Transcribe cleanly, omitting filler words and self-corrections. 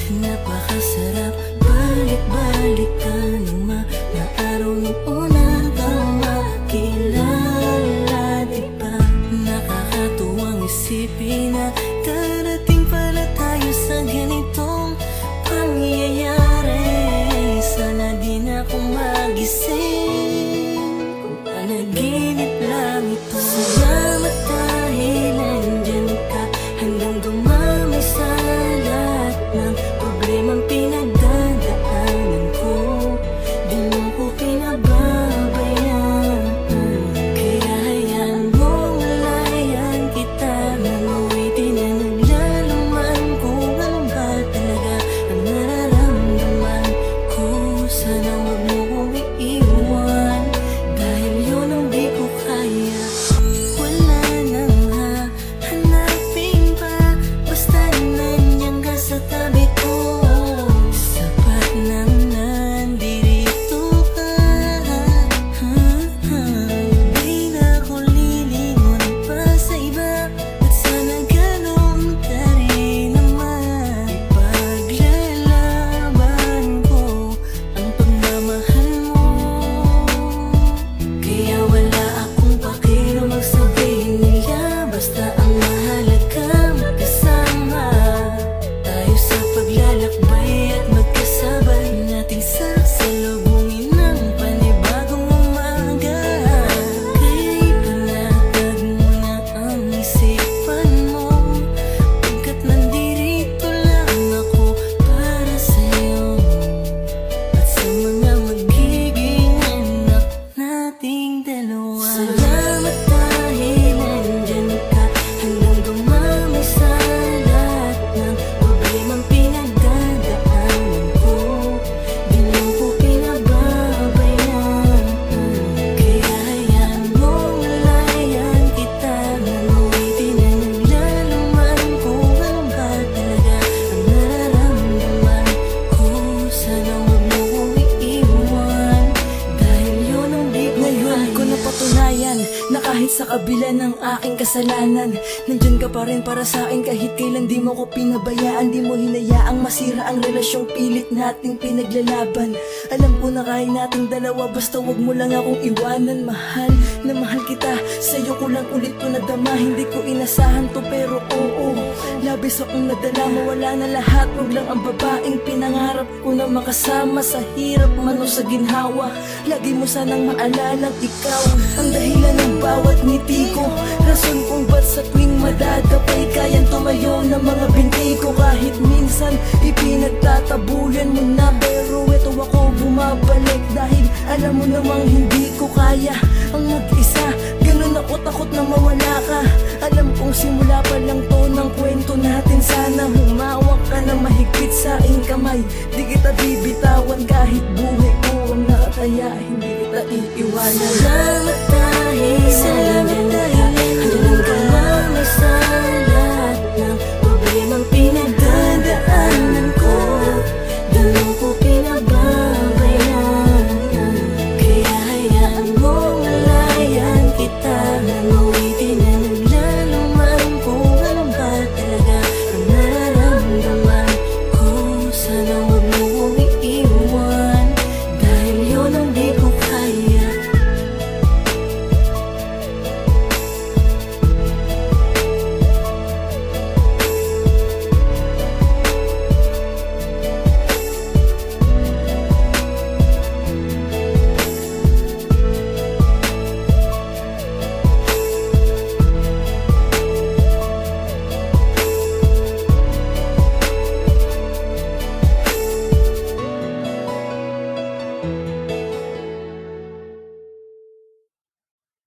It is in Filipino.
Napakasarap balik-balikan ng mga araw nung una kang makilala, diba? Nakakatuwang isipin na darating pala tayo sa ganitong pangyayari. Sana di na ako magising kung panaginip lang ito. Salamat dahil nandyan ka hanggang dumami sa lahat ng problemang pinagdadaanan ko. Di mo ko pinababayaan, kaya hayaan mong layan kita. Nanuwitin na naglalaman kung ano ba talaga ang nararamdaman ko. Sana wag mo kong iiwan, dahil yun ang di ko kaya. Wala nang hahanapin pa, basta nandiyan ka sa tabi ko. Sapat nang nandito ka. Di na ako lilingon pa sa iba, at sana ganun ka rin naman. Ipaglalaban ko ang pagmamahal mo, kaya wala akong pakialam ang sabihin nila. Basta ang mahalaga magkasama tayo sa paglalakbay at magkasabay nating sasalubungin ng panibagong umaga. Kaya ipanatag mo na ang isipan mo, pagkat nandito lang ako para sa'yo at sa mga magiging anak nating dalawa. Salamat dahil nandyan ka hanggang dumami sa lahat ng problemang pinagdadaanan ko. Di mo ko pinababayaan, kaya hayaan mong layan kita. Nanuwitin na naglalaman kung ano ba talaga ang nararamdaman ko. Sana wag mo kong iiwan, dahil yun ang di ko Ngayon ko kaya. napatunayan na kahit sa kabila ng aking kasalanan, nandyan ka pa rin para sa akin. Kahit kailan di mo ko pinabayaan, di mo hinayaang masira ang relasyong pilit nating pinaglalaban. Alam ko na kaya nating dalawa, basta wag mo lang akong iwanan. Mahal na mahal kita, sa'yo ko lang ulit ko nadama. Hindi ko inasahan to pero oo, labis akong nadala. Mawala na lahat, wag lang ang babaeng pinangarap ko na makasama sa hirap man o sa ginhawa. Lagi mo sanang maalalang ikaw ang dahilan ng bawat ngiti ko, rason kung ba't sa tuwing madadapay kayang tumayo ng mga binti ko. Kahit minsan ipinagtatabuyan mo na, pero eto ako bumabalik dahil alam mo namang hindi ko kaya ang mag-isa. Ganun ako takot na mawala ka. Alam kong simula pa lang to ng kwento natin. Sana humawak ka na mahigpit sa aking kamay. Di kita bibitawan kahit buhay ko ang nakataya. Hindi kita iiwanan. Salamat dahil nandyan